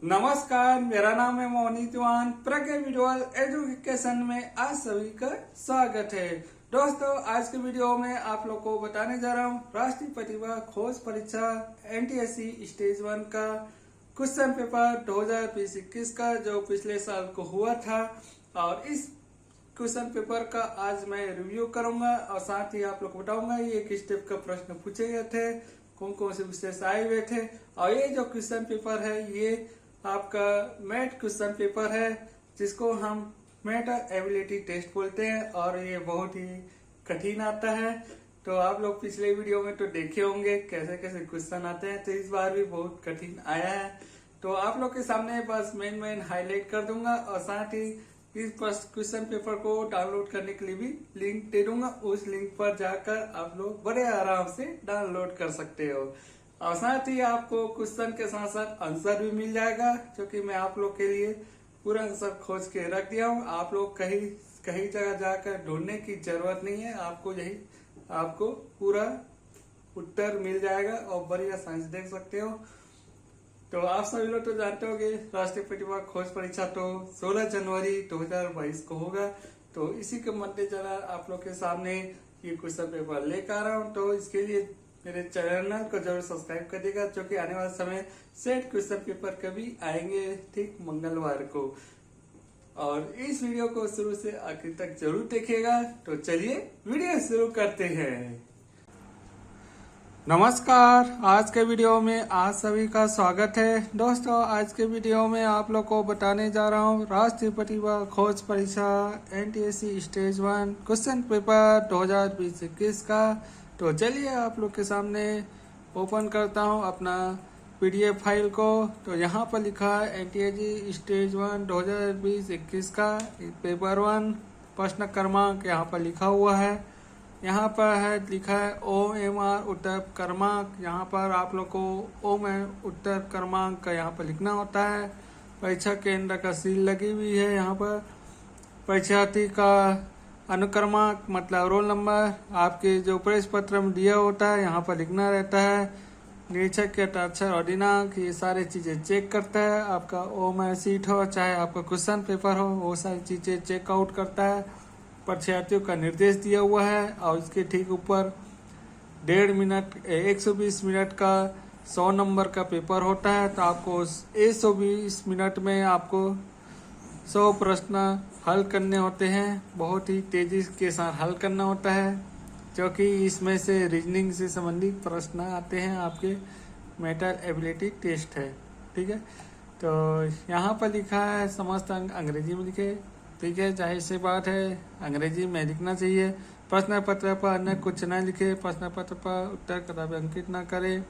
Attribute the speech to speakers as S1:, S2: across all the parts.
S1: नमस्कार, मेरा नाम है मोनी चौहान। प्रज्ञा विजुअल एजुकेशन में आज सभी का स्वागत है। दोस्तों, आज के वीडियो में आप लोग को बताने जा रहा हूँ राष्ट्रीय प्रतिभा खोज परीक्षा NTSC स्टेज 1 का क्वेश्चन पेपर 2020-21 का जो पिछले साल को हुआ था। और इस क्वेश्चन पेपर का आज मैं रिव्यू करूंगा और साथ ही आप लोग को बताऊंगा ये किस टाइप का प्रश्न पूछे गए थे, कौन कौन से विशेष आए हुए थे। और ये जो क्वेश्चन पेपर है ये आपका मैथ क्वेश्चन पेपर है, जिसको हम मैथ एबिलिटी टेस्ट बोलते हैं और ये बहुत ही कठिन आता है। तो आप लोग पिछले वीडियो में तो देखे होंगे कैसे कैसे क्वेश्चन आते हैं, तो इस बार भी बहुत कठिन आया है। तो आप लोग के सामने बस मेन हाईलाइट कर दूंगा और साथ ही इस क्वेश्चन पेपर को डाउनलोड करने के लिए भी लिंक दे दूंगा। उस लिंक पर जाकर आप लोग बड़े आराम से डाउनलोड कर सकते हो और साथ ही आपको क्वेश्चन के साथ साथ आंसर भी मिल जाएगा, जो कि मैं आप लोग के लिए पूरा आंसर खोज के रख दिया हूँ। आप लोग कहीं जगह जाकर ढूंढने की जरूरत नहीं है, आपको पूरा उत्तर मिल जाएगा और बढ़िया साइंस देख सकते हो। तो आप सभी लोग तो जानते होंगे राष्ट्रीय प्रतिभा खोज परीक्षा तो 16 जनवरी 2022 को होगा। तो इसी के मद्देनजर आप लोग के सामने ये क्वेश्चन पेपर लेकर आ रहा हूँ। तो इसके लिए मेरे चैनल को जरूर सब्सक्राइब कर देगा, जो कि आने वाले समय सेट क्वेश्चन पेपर कभी आएंगे ठीक मंगलवार को। और इस वीडियो को शुरू से आखिर तक जरूर देखिएगा। तो चलिए वीडियो शुरू करते हैं। नमस्कार, आज के वीडियो में आप सभी का स्वागत है। दोस्तों, आज के वीडियो में आप लोग को बताने जा रहा हूँ राष्ट्रीय प्रतिभा खोज परीक्षा NTSC स्टेज 1 क्वेश्चन पेपर 2020-21 का। तो चलिए आप लोग के सामने ओपन करता हूँ अपना PDF फाइल को। तो यहाँ पर लिखा है NTSC स्टेज 1 2020-21 का पेपर 1 प्रश्न क्रमांक यहाँ पर लिखा हुआ है। यहाँ पर है लिखा है OMR उत्तर क्रमांक। यहाँ पर आप लोग को OMR उत्तर क्रमांक का यहाँ पर लिखना होता है। परीक्षा केंद्र का सील लगी हुई है। यहाँ पर परीक्षार्थी का अनुक्रमांक मतलब रोल नंबर आपके जो प्रवेश पत्र में दिया होता है यहाँ पर लिखना रहता है। निरीक्षक के हस्ताक्षर और दिनांक, ये सारी चीजें चेक करता है। आपका OMR सीट हो चाहे आपका क्वेश्चन पेपर हो, वो सारी चीजें चेकआउट करता है। परीक्षार्थियों का निर्देश दिया हुआ है और उसके ठीक ऊपर 120 मिनट का 100 नंबर का पेपर होता है। तो आपको 120 मिनट में आपको 100 प्रश्न हल करने होते हैं। बहुत ही तेजी के साथ हल करना होता है, क्योंकि इसमें से रीजनिंग से संबंधित प्रश्न आते हैं। आपके मेंटल एबिलिटी टेस्ट है, ठीक है। तो यहाँ पर लिखा है समस्त अंक अंग्रेजी में लिखे, ठीक है, जाहिर सी बात है अंग्रेजी में लिखना चाहिए। प्रश्न पत्र पर अन्य कुछ न लिखे, प्रश्न पत्र पर उत्तर कदापि अंकित न करें।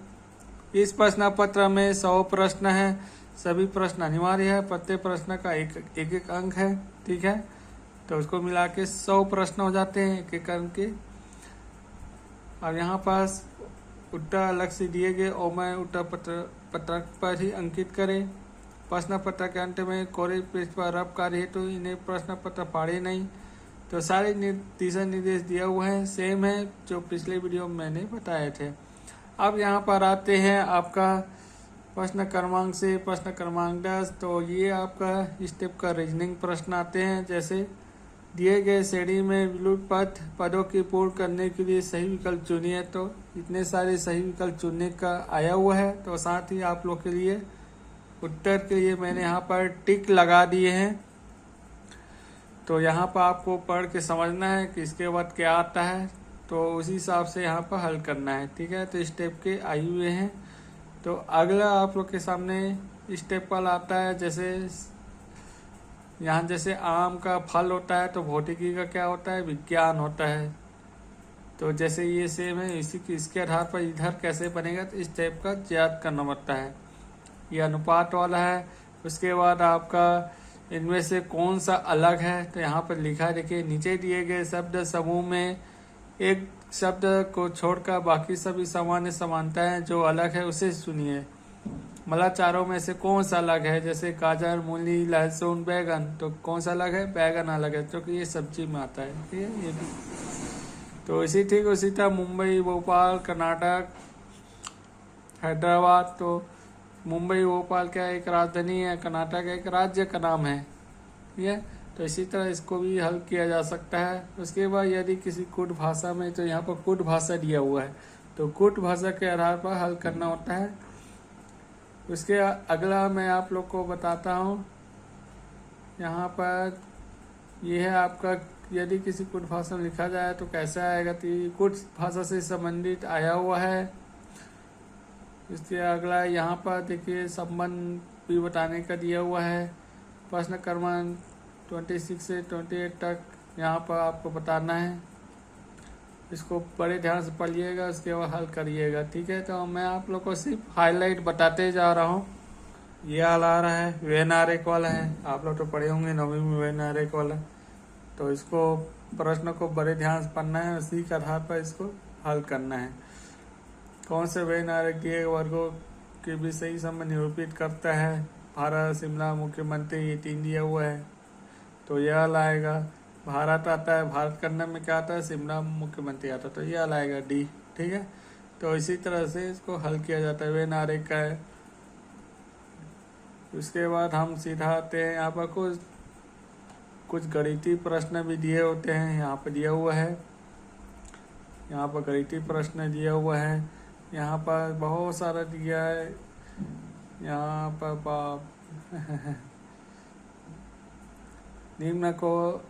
S1: इस प्रश्न पत्र में 100 प्रश्न है, सभी प्रश्न अनिवार्य है। प्रत्येक प्रश्न का एक अंक है, ठीक है। तो उसको मिला के 100 प्रश्न हो जाते हैं एक अंक के। और यहाँ पास उत्तर अलग से दिए गए और मैं उत्तर पत्रक पर ही अंकित करें। प्रश्न पत्र के अंत में कोरे पेज पर रब कार्य है, तो इन्हें प्रश्न पत्र फाड़े नहीं। तो सारे दिशा निर्देश दिया हुआ है, सेम है जो पिछले वीडियो में मैंने बताए थे। अब यहाँ पर आते हैं आपका प्रश्न क्रमांक से प्रश्न क्रमांक 10। तो ये आपका स्टेप का रीजनिंग प्रश्न आते हैं, जैसे दिए गए श्रेणी में विलुप्त पदों की पूर्ण करने के लिए सही विकल्प चुनिए। तो इतने सारे सही विकल्प चुनने का आया हुआ है। तो साथ ही आप लोग के लिए उत्तर के लिए मैंने यहाँ पर टिक लगा दिए हैं। तो यहाँ पर आपको पढ़ के समझना है कि इसके बाद क्या आता है, तो उसी हिसाब से यहाँ पर हल करना है, ठीक है। तो स्टेप के आए हुए हैं। तो अगला आप लोग के सामने स्टेप पर आता है, जैसे यहाँ जैसे आम का फल होता है तो भौतिकी का क्या होता है, विज्ञान होता है। तो जैसे ये सेम है, इसके आधार पर इधर कैसे बनेगा, तो इस टाइप का याद करना पड़ता है। ये अनुपात वाला है। उसके बाद आपका इनमें से कौन सा अलग है, तो यहाँ पर लिखा है, देखिए नीचे दिए गए शब्द समूह में एक शब्द को छोड़कर बाकी सभी सामान्य समानता है, जो अलग है उसे सुनिए। मतलब चारों में से कौन सा अलग है, जैसे गाजर, मूली, लहसुन, बैगन। तो कौन सा अलग है, बैगन अलग है, क्योंकि ये सब्जी में आता है, ठीक है। ये भी तो इसी ठीक उसी तरह मुंबई, भोपाल, कर्नाटक, हैदराबाद। तो मुंबई भोपाल का एक राजधानी है, कर्नाटक एक राज्य का नाम है। ठीक है, तो इसी तरह इसको भी हल किया जा सकता है। उसके बाद यदि किसी कुट भाषा में, तो यहाँ पर कुट भाषा दिया हुआ है, तो कुट भाषा के आधार पर हल करना होता है। उसके अगला मैं आप लोग को बताता हूँ। यहाँ पर यह है आपका, यदि किसी कुट भाषा में लिखा जाए तो कैसे आएगा, तो ये कुट भाषा से संबंधित आया हुआ है। इसके अगला यहाँ पर देखिए संबंध भी बताने का दिया हुआ है। प्रश्न क्रमांक 26 से 28 तक यहाँ पर आपको बताना है। इसको बड़े ध्यान से पढ़िएगा, उसके बाद हल करिएगा। ठीक है, तो मैं आप लोग को सिर्फ हाईलाइट बताते जा रहा हूँ। ये हाल आ रहा है, वेनारेक वाला है, आप लोग तो पढ़े होंगे 9वीं में वेनारेक वाला। तो इसको प्रश्न को बड़े ध्यान से पढ़ना है, उसी के आधार पर इसको हल करना है। कौन से वेनारेक दिए वर्गों के भी सही समय निरूपित करता है। भारत, शिमला, मुख्यमंत्री, ये 3 दिया हुआ है, तो यह लाएगा। भारत आता है, भारत करने में क्या आता है, शिमला, मुख्यमंत्री आता है, तो यह लाएगा डी। ठीक है, तो इसी तरह से इसको हल किया जाता है, वेनारेक का है। उसके बाद हम सीधा आते हैं, यहाँ पर कुछ गणितीय प्रश्न भी दिए होते हैं। यहाँ पर दिया हुआ है, यहाँ पर गणितीय प्रश्न दिया हुआ है। यहाँ पर बहुत सारा दिया है। यहाँ पर निम्न को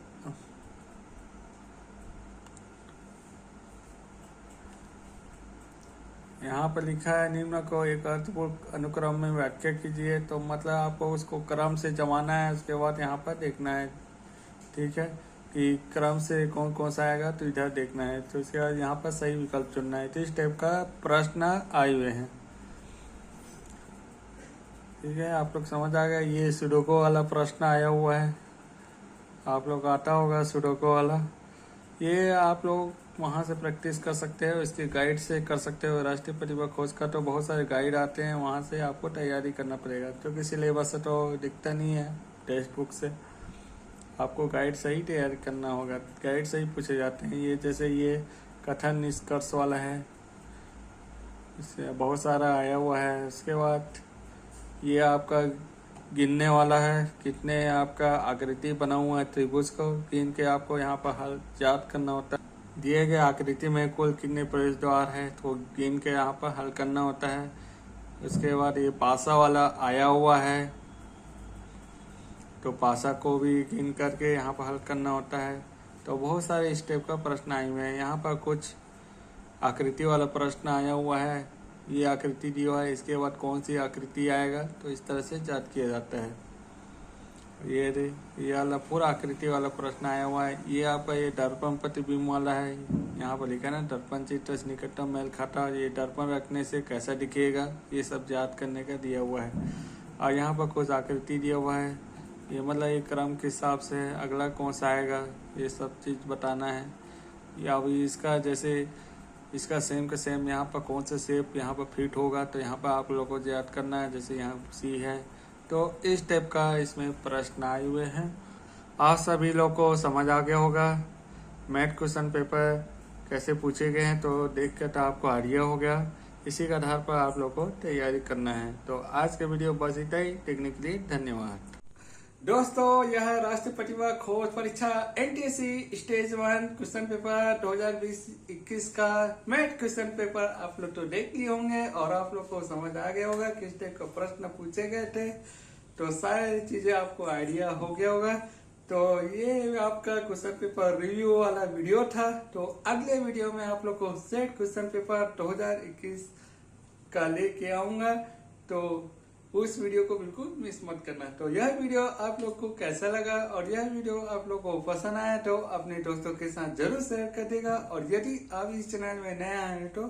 S1: यहाँ पर लिखा है, निम्न को एक अर्थपूर्ण अनुक्रम में व्याख्या कीजिए। तो मतलब आपको उसको क्रम से जमाना है, उसके बाद यहाँ पर देखना है। ठीक है, कि क्रम से कौन कौन सा आएगा, तो इधर देखना है। तो उसके बाद यहाँ पर सही विकल्प चुनना है। तो इस टाइप का प्रश्न आए हुए हैं। ठीक है, आप लोग समझ आ गया। ये सुडोको वाला प्रश्न आया हुआ है, आप लोग आता होगा सुडोको वाला। ये आप लोग वहाँ से प्रैक्टिस कर सकते हो, इसके गाइड से कर सकते हो। राष्ट्रीय प्रतिभा खोज का तो बहुत सारे गाइड आते हैं, वहाँ से आपको तैयारी करना पड़ेगा, क्योंकि सिलेबस से तो दिखता नहीं है टेक्स्ट बुक से। आपको गाइड से ही तैयारी करना होगा, गाइड से ही पूछे जाते हैं। ये जैसे ये कथन निष्कर्ष वाला है, इससे बहुत सारा आया हुआ है। उसके बाद ये आपका गिनने वाला है, कितने आपका आकृति बना हुआ है त्रिभुज को गिन के आपको यहाँ पर हल याद करना होता है। दिए गए आकृति में कुल कितने प्रवेश द्वार है, तो गिन के यहाँ पर हल करना होता है। उसके बाद ये पासा वाला आया हुआ है, तो पासा को भी गिन करके यहाँ पर हल करना होता है। तो बहुत सारे स्टेप का प्रश्न आए हुए हैं। यहाँ पर कुछ आकृति वाला प्रश्न आया हुआ है, ये आकृति दी हुआ है, इसके बाद कौन सी आकृति आएगा, तो इस तरह से याद किया जाता है। ये वाला पूरा आकृति वाला प्रश्न आया हुआ है। ये आपका ये दर्पण प्रतिबिंब वाला है, यहाँ पर लिखा है ना, दर्पण चित्र से निकटतम मेल खाता, ये दर्पण रखने से कैसा दिखेगा, ये सब याद करने का दिया हुआ है। और यहाँ पर कुछ आकृति दिया हुआ है, ये मतलब एक क्रम के हिसाब से अगला कौन सा आएगा, ये सब चीज़ बताना है। या अभी इसका जैसे इसका सेम का सेम यहाँ पर कौन सा शेप यहाँ पर फिट होगा, तो यहाँ पर आप लोगों को याद करना है। जैसे यहाँ सी है, तो इस टाइप का इसमें प्रश्न आए हुए हैं। आप सभी लोग को समझ आ गया होगा मैथ क्वेश्चन पेपर कैसे पूछे गए हैं, तो देख कर तो आपको आइडिया हो गया। इसी के आधार पर आप लोग को तैयारी करना है। तो आज के वीडियो बस इतना ही। देखने के लिए धन्यवाद दोस्तों। यह राष्ट्रीय प्रतिभा खोज परीक्षा NTSC स्टेज 1 क्वेश्चन पेपर 2020-21 का मैथ क्वेश्चन पेपर आप लोग तो देख लिए होंगे, और आप लोग को समझ आ गया होगा किस टाइप का प्रश्न पूछे गए थे। तो सारी चीजें आपको आइडिया हो गया होगा। तो ये आपका क्वेश्चन पेपर रिव्यू वाला वीडियो था। तो अगले वीडियो में आप लोग को सेट क्वेश्चन पेपर 2021 का लेके आऊंगा, तो उस वीडियो को बिल्कुल मिस मत करना। तो यह वीडियो आप लोग को कैसा लगा, और यह वीडियो आप लोग को पसंद आया तो अपने दोस्तों के साथ जरूर शेयर कर देगा। और यदि आप इस चैनल में नया हैं तो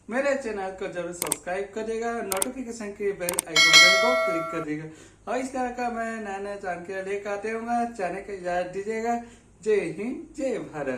S1: मेरे चैनल को जरूर सब्सक्राइब कर देगा, नोटिफिकेशन के बेल आइकन को क्लिक कर देगा। और इस तरह का मैं नया नया जानकारी लेकर आते रहूंगा, चैनल को याद दीजिएगा। जय हिंद, जय भारत।